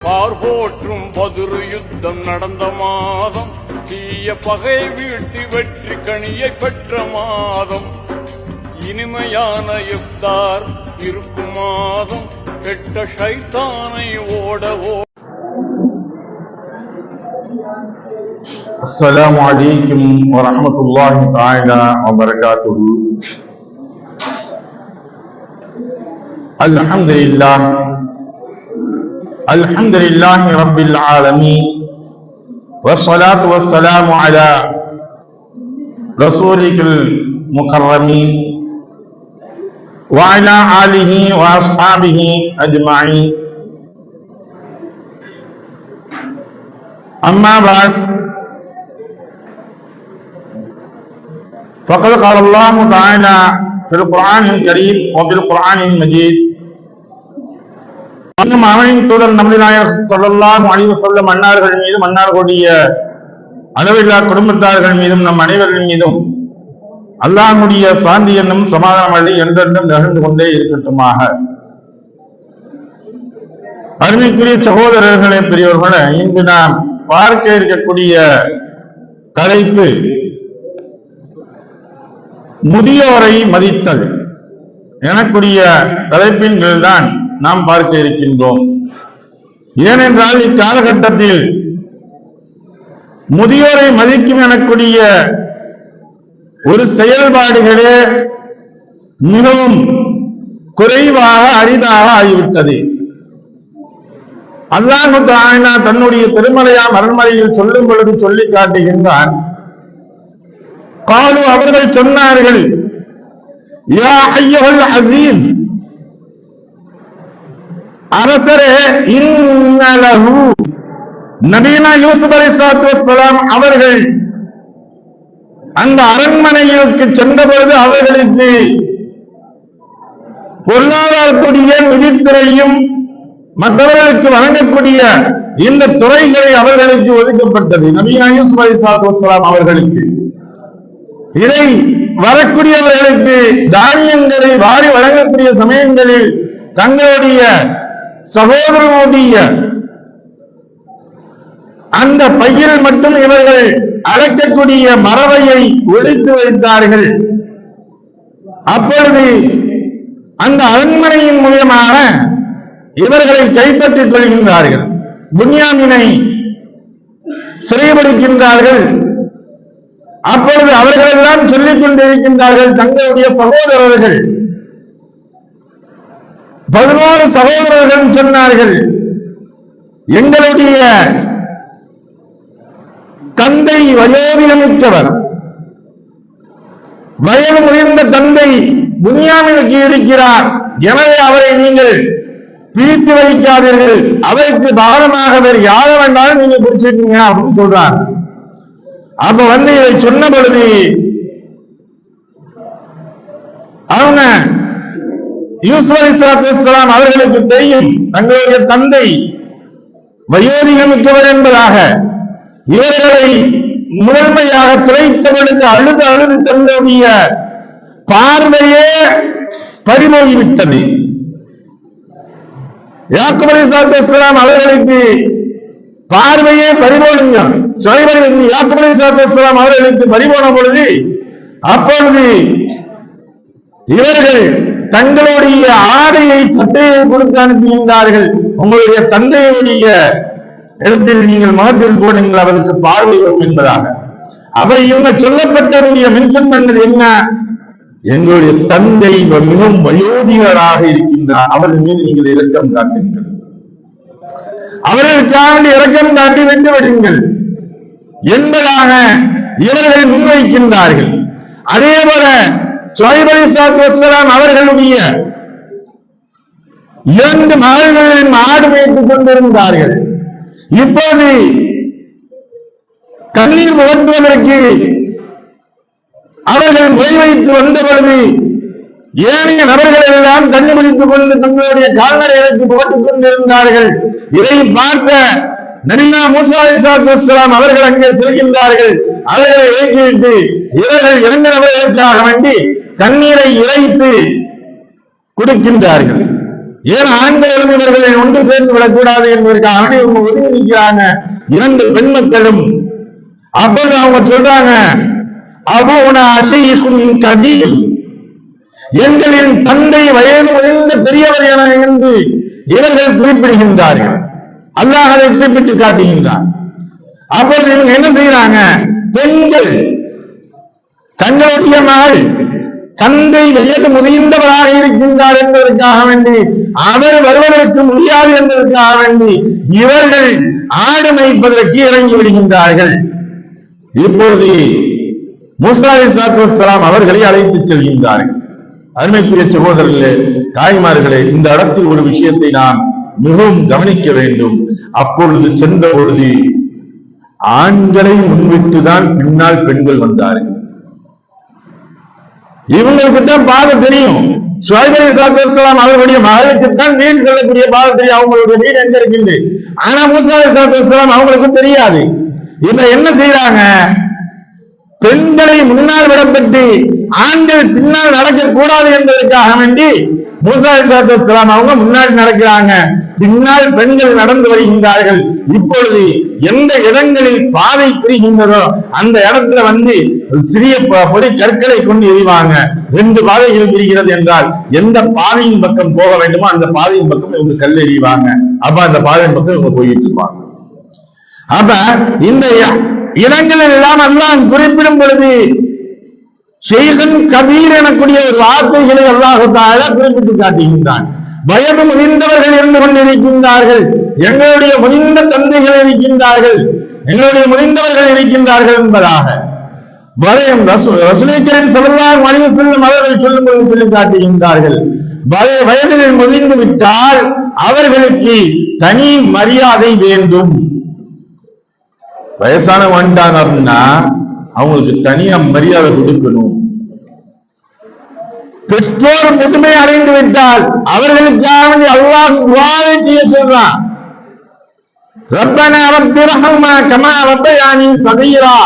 பார்போற்றும் பதிரு யுத்தம் நடந்த மாதம், தீய பகை வீழ்த்தி வெற்றி கனியை பெற்ற மாதம், இனிமையான இஃப்தார் இருக்கும் மாதம், கெட்ட ஷைத்தானை ஓடவோ. அஸ்ஸலாமு அலைக்கும் வரஹ்மத்துல்லாஹி தஆலா வபரகாத்துஹு. அல்ஹம்துலில்லாஹ் அல்ஹம்துலில்லாஹி ரப்பில் ஆலமீன் வஸ்ஸலாத்து வஸ்ஸலாமு அலா ரசூலில் முகர்ரமீன் வ அலா ஆலிஹி வ அஸ்ஹாபிஹி அஜ்மஈன். அம்மா பஅத், فقد قال الله تعالى في القرآن الكريم وفي القرآن المجيد. இன்னும் அவனின் தூதர் நபி நாயகம் ஸல்லல்லாஹு அலைஹி வஸல்லம் அன்னார்கள் மீதும் அன்னார்களுடைய அளவில்லா குடும்பத்தார்கள் மீதும் நம் அனைவர்கள் மீதும் அல்லாஹ்வுடைய சாந்தி என்னும் சமாதானம் என்றென்றும் நிகழ்ந்து கொண்டே இருக்கட்டுமாக. அருமைக்குரிய சகோதரர்களே, பெரியவர்களே, இன்று நாம் பார்க்க இருக்கக்கூடிய தலைப்பு முதியோரை மதித்தல் எனக்கூடிய தலைப்பின் கீழ்தான் நாம் பார்க்க இருக்கின்றோம். ஏனென்றால் இக்காலகட்டத்தில் முதியோரை மதிக்கும் எனக்கூடிய ஒரு செயல்பாடுகளே மிகவும் குறைவாக அரிதாக ஆகிவிட்டது. அல்லாஹ் தஆலா தன்னுடைய திருமலையாம் அருள்மறையில் சொல்லும் பொழுது சொல்லி காட்டுகின்றான். காலு, அவர்கள் சொன்னார்கள், யா அய்யுஹல் அஸீஸ், அரசரே, இன்னலஹு, நபீனா யூசுப் அலைஹிஸ்ஸலாத்து வஸ்ஸலாம் அவர்கள் அந்த அரண்மனைக்கு சென்ற பொழுது அவர்களுக்கு பொருளாதாரக்கூடிய நிதித்துறையும் மற்றவர்களுக்கு வழங்கக்கூடிய இந்த துறைகளை அவர்களுக்கு ஒதுக்கப்பட்டது. நபீனா யூசுப் அலைஹிஸ்ஸலாத்து வஸ்ஸலாம் அவர்களுக்கு இதை வரக்கூடியவர்களுக்கு தானியங்களை வாரி வழங்கக்கூடிய சமயங்களில் தங்களுடைய சகோதரனுடைய அந்த பையில் மட்டும் இவர்கள் அழைக்கக்கூடிய மரபையை ஒழித்து வைத்தார்கள். அப்பொழுது அந்த அரண்மனையின் மூலமாக இவர்களை கைப்பற்றிக் கொள்கின்றார்கள். புன்யாமினை சிறைபிடிக்கின்றார்கள். அப்பொழுது அவர்கள் எல்லாம் சொல்லிக் கொண்டிருக்கின்றார்கள், தங்களுடைய சகோதரர்கள் 11 சகோதரர்கள் சொன்னார்கள், எங்களுடைய தந்தை வயோதிகமிக்கவர், வயது முதிர்ந்த தந்தை புன்யாமினுக்கு இருக்கிறார். எனவே அவரை நீங்கள் பிரித்து வைக்காதீர்கள், அவருக்கு பாரமாக வேறு யார வேண்டாலும் நீங்க பிடிச்சிருக்கீங்க அப்படின்னு சொல்றார். அப்ப இதை சொன்ன பொழுது அவங்க யூசுப் அலைஹிஸ்ஸலாத்து வஸ்ஸலாம் அவர்களுக்கு தெரியும் தங்களுடைய தந்தை வயோதிகமிக்கவர் என்பதாக. இவர்களை முதன்மையாக துளைத்த பொழுது அழுது தன்னுடைய பார்வையே பறிபோகிவிட்டது. யாக்கூப் அலைஹிஸ்ஸலாத்து வஸ்ஸலாம் அவர்களுக்கு பார்வையே பறிபோடுங்க. யாக்கூப் அலைஹிஸ்ஸலாத்து வஸ்ஸலாம் அவர்களுக்கு பறிபோன பொழுது அப்பொழுது இவர்கள் தங்களுடைய ஆடையை சட்டையை கொடுத்து அனுப்புகின்றார்கள். உங்களுடைய தந்தையுடைய இடத்தில் நீங்கள் மகத்தில் போனீங்கள், அவருக்கு பார்வை வரும் என்பதாக. அவை இவங்க சொல்லப்பட்டவருடைய மென்ஷன் பண்ணது என்ன? எங்களுடைய தந்தை மிகவும் வயோதிகராக இருக்கின்றார், அவர்கள் மீது நீங்கள் இரக்கம் காட்டுங்கள், அவர்களுக்காக இரக்கம் காட்டி வென்று விடுங்கள் என்பதாக இவர்கள் முன்வைக்கின்றார்கள். அதே போல ஷுஐப் அலைஹிஸ்ஸலாத்து வஸ்ஸலாம் அவர்களுடைய 2 மகள்களின் ஆடு மேய்த்துக் கொண்டிருந்தார்கள். இப்போது கண்ணீர் முகத்துவதற்கு அவர்கள் மொழி வைத்து வந்த பொழுது ஏனைய நபர்கள் எல்லாம் கண்ணி முடித்துக் கொண்டு தங்களுடைய கால்நடைகளுக்கு போட்டுக் கொண்டிருந்தார்கள். இதை பார்த்த நபினா மூசா அலைஹிஸ்ஸலாத்து வஸ்ஸலாம் அவர்கள் அங்கே செல்கின்றார்கள். அவர்களை இறக்கிவிட்டு இவர்கள் 2 நபர்களுக்காக வேண்டி தண்ணீரை இறைத்து கொடுக்கின்றார்கள். ஏன் ஆண்கள் இவர்களை ஒன்று சேர்ந்து விடக்கூடாது என்பதற்காக இவங்க ஒதுங்கி நிற்கிறாங்க. 2 பெண் மக்களும். அப்போது அவங்க சொல்றாங்க, அபூனா அஷீகுன் கபீர், எங்களின் தந்தை வயது முதிர்ந்த பெரியவர் என என்று இவர்கள் குறிப்பிடுகின்றார்கள். அல்லாஹ் அதை குறிப்பிட்டு காட்டுகின்றார். அப்போது இவங்க என்ன செய்யறாங்க, பெண்கள் தங்களுடைய மகள் தந்தை வயது முதிர்ந்தவராக இருக்கின்றார் என்பதற்காக வேண்டி, அவர் வருவதற்கு முடியாது என்பதற்காக வேண்டி இவர்கள் ஆடு மேய்ப்பதற்கு இறங்கி விடுகின்றார்கள். இப்பொழுது மூசா அலைஹிஸ்ஸலாத்து வஸ்ஸலாம் அவர்களை அழைத்து செல்கின்றார்கள். அருமைக்குரிய சகோதரர்களே, தாய்மார்களே, இந்த இடத்தில் ஒரு விஷயத்தை நாம் மிகவும் கவனிக்க வேண்டும். அப்பொழுது சென்ற பொழுது ஆண்களை முன்விட்டுதான் பின்னால் பெண்கள் வந்தார்கள். இவங்களுக்கு தான் பாதை தெரியும். ஷுஐப் அலைஹிஸ்ஸலாத்து வஸ்ஸலாம் அவர்களுடைய மகளுக்குத்தான் வீடு செல்லக்கூடிய பாதை தெரியும், அவங்களுடைய வீடு எங்க இருக்கின்ற. ஆனா மூசா அலைஹிஸ்ஸலாத்து வஸ்ஸலாம் அவங்களுக்கு தெரியாது. இப்ப என்ன செய்யறாங்க, பெண்களை முன்னால் விடப்பட்டு ஆண்கள் பின்னால் நடக்கக்கூடாது என்பதற்காக வேண்டி மூசா அலைஹிஸ்ஸலாத்து வஸ்ஸலாம் அவங்க முன்னாடி நடக்கிறாங்க, பின்னால் பெண்கள் நடந்து வருகின்றார்கள். இப்பொழுது எந்த இடங்களில் பாதை பிரிகின்றதோ அந்த இடத்துல வந்து சிறிய பொடி கற்களை கொண்டு எறிவாங்க. 2 பாதைகள் பிரிகிறது என்றால் எந்த பாதையின் பக்கம் போக வேண்டுமோ அந்த பாதையின் பக்கம் இவங்க கல் எறிவாங்க. அப்ப அந்த பாதையின் பக்கம் இவங்க போயிட்டு இருப்பாங்க. அப்ப இந்த இடங்களில் எல்லாம் அல்லாஹ் குறிப்பிடும் பொழுது ஷைഖன் கபீர் எனக்கூடிய ஒரு வார்த்தைகளை அல்லாஹ் தஆலா குறிப்பிட்டு காட்டுகின்றான். வயது முதிர்ந்தவர்கள் இருந்து கொண்டிருக்கின்றார்கள், எங்களுடைய முதிர்ந்த தந்தைகள் இருக்கின்றார்கள், எங்களுடைய முதிர்ந்தவர்கள் இருக்கின்றார்கள் என்பதாக ரசூலுல்லாஹி ஸல்லல்லாஹு அலைஹி வஸல்லம் அவர்கள் சொல்லும்போது சொல்லி காட்டுகின்றார்கள். வயதில் முதிர்ந்து விட்டால் அவர்களுக்கு தனி மரியாதை வேண்டும். வயசான வந்துட்டாங்க அப்படின்னா அவங்களுக்கு தனியா மரியாதை கொடுக்கணும். பெற்றோர் முதுமை அடைந்து விட்டால் அவர்களுக்காக அல்லாஹ் துஆவை செய்ய சொல்றான். ரப்பனா ரப்பிர்ஹம்மா கமா ரப்பயானி ஸகீரா.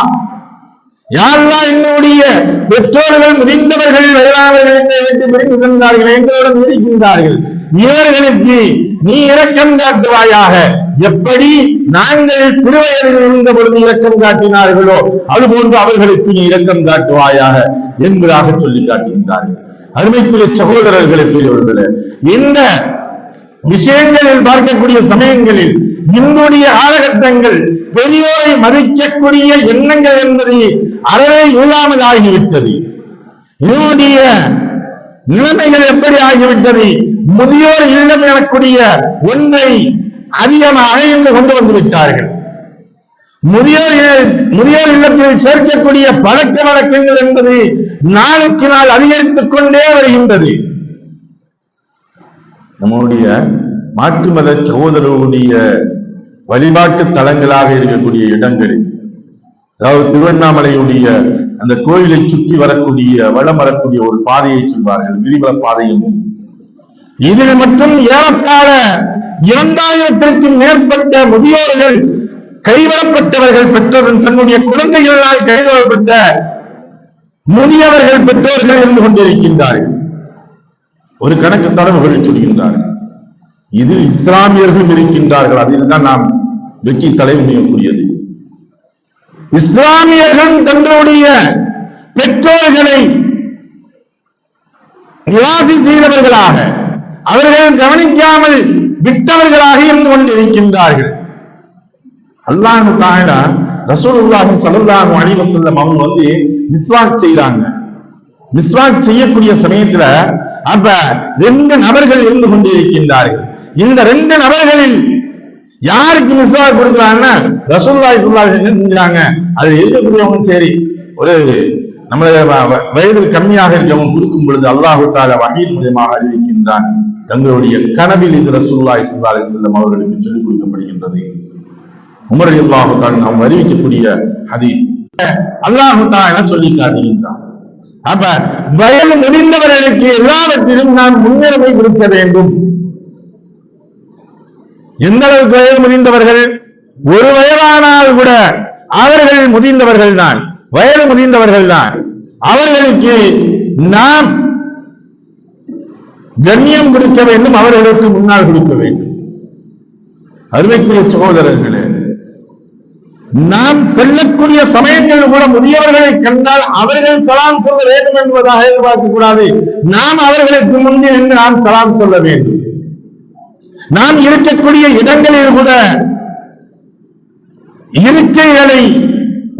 யா அல்லாஹ், என்னுடைய பெற்றோர்கள் முதிர்ந்தவர்கள் வயதானவர்கள் என்னை விட்டு பிரிந்து சென்றார்கள், எங்களுடன் இருக்கின்றார்கள், இவர்களுக்கு நீ இரக்கம் காட்டுவாயாக. எப்படி நாங்கள் சிறுவயதில் இருந்த பொழுது இரக்கம் காட்டினார்களோ அதுபோன்று அவர்களுக்கு நீ இரக்கம் காட்டுவாயாக என்பதாக சொல்லி காட்டுகின்றார்கள். அருமைக்குரிய சகோதரர்களே, பெரியவர்களே, இந்த விஷயங்களில் பார்க்கக்கூடிய சமயங்களில் இன்றைய காலகட்டங்கள் பெரியோரை மதிக்கக்கூடிய எண்ணங்கள் என்பது அறவே இல்லாமல் ஆகிவிட்டது. என்னுடைய நிலைமைகள் எப்படி ஆகிவிட்டது, முதியோர் இல்லம் எனக்கூடிய ஒன்றை அதிகமாக இங்கு கொண்டு வந்து விட்டார்கள். முதியோர் இல்லத்தில் சேர்க்கக்கூடிய பழக்க வழக்கங்கள் என்பது நாளுக்கு நாள் அதிகரித்துக் கொண்டே வருகின்றது. நம்முடைய மாற்று மத சகோதரருடைய வழிபாட்டு தலங்களாக இருக்கக்கூடிய இடங்களில், அதாவது திருவண்ணாமலையுடைய அந்த கோயிலை சுற்றி வரக்கூடிய வளம் வரக்கூடிய ஒரு பாதையை சொல்வார்கள், கிரிவல பாதையும். இதில் மட்டும் ஏறத்தாழ 2000த்திற்கும் மேற்பட்ட முதியோர்கள் கைவிடப்பட்டவர்கள், பெற்றோர்கள் தன்னுடைய குழந்தைகளால் கைவிடப்பட்ட முதியவர்கள் பெற்றோர்கள் இருந்து கொண்டிருக்கின்றார்கள். ஒரு கணக்கு தலைவர்கள் சொல்கின்றார்கள், இதில் இஸ்லாமியர்கள் இருக்கின்றார்கள். அதில் தான் நாம் வெற்றி தலைமையக்கூடியது. இஸ்லாமியர்கள் தங்களுடைய பெற்றோர்களை நிராசி செய்தவர்களாக, அவர்கள் கவனிக்காமல் விட்டவர்களாக இருந்து கொண்டிருக்கின்றார்கள். அல்லாஹ் தஆலா ரசூலுல்லாஹி ஸல்லல்லாஹு அலைஹி வஸல்லம் அவங்க வந்து மிஸ்வாக் செய்றாங்க. மிஸ்வாக் செய்யக்கூடிய சமயத்துல அப்ப 2 நபர்கள் இருந்து கொண்டிருக்கின்றார்கள். இந்த 2 நபர்களில் யாருக்கு மிஸ்வாக் கொடுக்குறாங்கன்னா ரசூலுல்லாஹி ஸல்லல்லாஹு அலைஹி வஸல்லம் செஞ்சாங்க. அது இருக்கக்கூடியவங்க சரி, ஒரு நம்ம வயதில் கம்மியாக இருக்கவங்க கொடுக்கும் பொழுது அல்லாஹ் தஆலா வஹீன் மூலமாக அறிவிக்கின்றான். தங்களுடைய கனவில் இது ரசூலுல்லாஹி ஸல்லல்லாஹு அலைஹி வஸல்லம் அவர்களுக்கு சொல்லிக் கொடுக்கப்படுகின்றது. உமர் ரலியல்லாஹு தஆலா நாம் அறிவிக்கக்கூடிய ஹதீஸ் அல்லாஹ் தஆலா சொல்லி காட்டுகின்றான். அப்ப வயது முதிர்ந்தவர்களுக்கு எல்லாவற்றிலும் நாம் முன்னுரிமை கொடுக்க வேண்டும். எந்த அளவுக்கு வயது முதிர்ந்தவர்கள், ஒரு வயதானால் கூட அவர்கள் முதிர்ந்தவர்கள் தான், வயது முதிர்ந்தவர்கள் தான். அவர்களுக்கு நாம் கண்ணியம் கொடுக்க வேண்டும், அவர்களுக்கு முன்னால் கொடுக்க வேண்டும். அருமைக்குரிய சகோதரர்களே, நாம் செல்லக்கூடிய சமயங்கள் கூட முதியவர்களை கண்டால் அவர்கள் சலாம் சொல்ல வேண்டும் என்பதாக எதிர்பார்க்க கூடாது. நாம் அவர்களுக்கு முன்பே நின்று நாம் சலாம் சொல்ல வேண்டும். நாம் இருக்கக்கூடிய இடங்களில் கூட இருக்கைகளை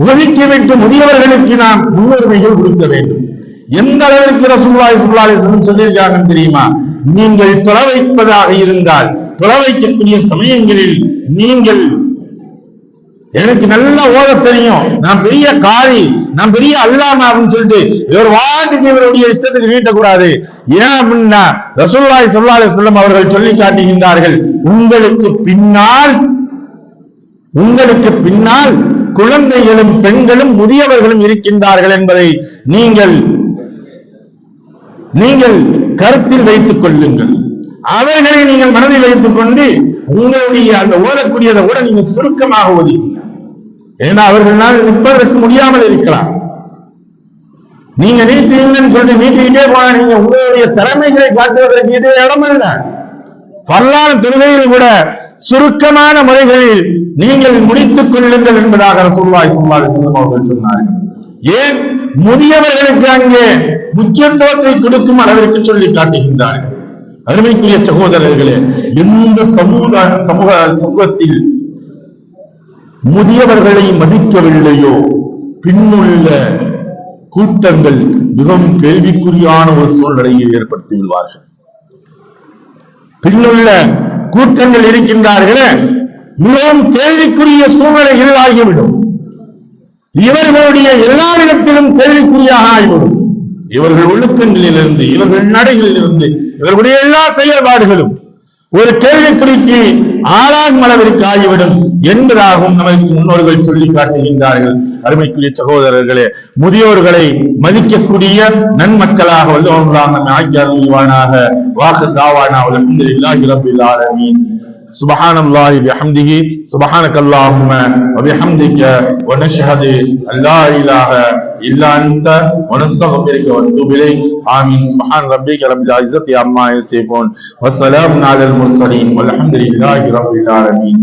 ஒதுக்கி வைத்து முதியவர்களுக்கு நாம் முன்னுரிமைகள் கொடுக்க வேண்டும். எந்த அளவிற்கு ரசூலுல்லாஹி ஸல்லல்லாஹு அலைஹி வஸல்லம் சொல்லியிருக்காங்க தெரியுமா? நீங்கள் தொழ வைப்பதாக இருந்தால் தொழ வைக்கக்கூடிய சமயங்களில் நீங்கள் எனக்கு நல்லா ஓத தெரியும், நான் பெரிய காரி, நான் பெரிய அல்லாமா அப்படின்னு சொல்லிட்டு இவர் வாட்டுக்கு இவருடைய இஷ்டத்துக்கு நீட்டக்கூடாது. ஏன் அப்படின்னா ரசூலுல்லாஹி ஸல்லல்லாஹு அலைஹி வஸல்லம் அவர்கள் சொல்லி காட்டுகின்றார்கள், உங்களுக்கு பின்னால் குழந்தைகளும் பெண்களும் முதியவர்களும் இருக்கின்றார்கள் என்பதை நீங்கள் கருத்தில் வைத்துக் கொள்ளுங்கள். அவர்களை நீங்கள் மனதில் வைத்துக் கொண்டு உங்களுடைய அந்த ஓதக்கூடியதை கூட நீங்க சுருக்கமாக ஓதுவீங்க. ஏன்னா அவர்களால் நிற்பதற்கு முடியாமல் இருக்கலாம். நீங்க நீட்டீங்கன்னு சொல்லிட்டு நீட்டிக்கிட்டே போனா நீங்க உங்களுடைய திறமைகளை காட்டுவதற்கு இது இடமல்ல. பல்லான தொழுகையில் கூட சுருக்கமான முறைகளில் நீங்கள் முடித்துக் கொள்ளுங்கள் என்பதாக ரசூலுல்லாஹி ஸல்லல்லாஹு அலைஹி வஸல்லம் அவர்கள் சொன்னார்கள். ஏன் முதியவர்களுக்கு அங்கே முக்கியத்துவத்தை கொடுக்கும் அளவிற்கு சொல்லி காட்டுகின்றார்கள். அருமைக்குரிய சகோதரர்களே, எந்த சமூகத்தில் முதியவர்களை மதிக்கவில்லையோ பின்னுள்ள கூட்டங்கள் மிகவும் கேள்விக்குறியான ஒரு சூழ்நிலையை ஏற்படுத்தி விடுவார்கள். பின்னுள்ள கூட்டங்கள் இருக்கின்றார்களே, மிகவும் கேள்விக்குரிய சூழ்நிலைகள் ஆகிவிடும். இவர்களுடைய எல்லாரிடத்திலும் கேள்விக்குறியாக ஆகிவிடும். இவர்கள் ஒழுக்கங்களிலிருந்து, இவர்கள் நடைகளிலிருந்து, இவர்களுடைய எல்லா செயல்பாடுகளும் ஒரு கேள்விக்குறிக்கு ஆளாகும் அளவிற்கு ஆகிவிடும் என்பதாகவும் நமக்கு முன்னோர்கள் சொல்லி காட்டுகின்றார்கள். அருமைக்குரிய சகோதரர்களே, முதியோர்களை மதிக்கக்கூடிய நன்மக்களாக வல்லவர்களாக நம்மை ஆக்கி அருள்வானாக. வாஹு தாவானா அல்ஹம்துலில்லாஹி ரப்பில் ஆலமீன். سبحان الله بحمده سبحانك اللهم وبحمدك ونشهد أن لا إله إلا أنت ونستغفرك ونتوب إليك. آمين. سبحان ربك رب العزة عما يصفون وسلام على المرسلين والحمد لله رب العالمين.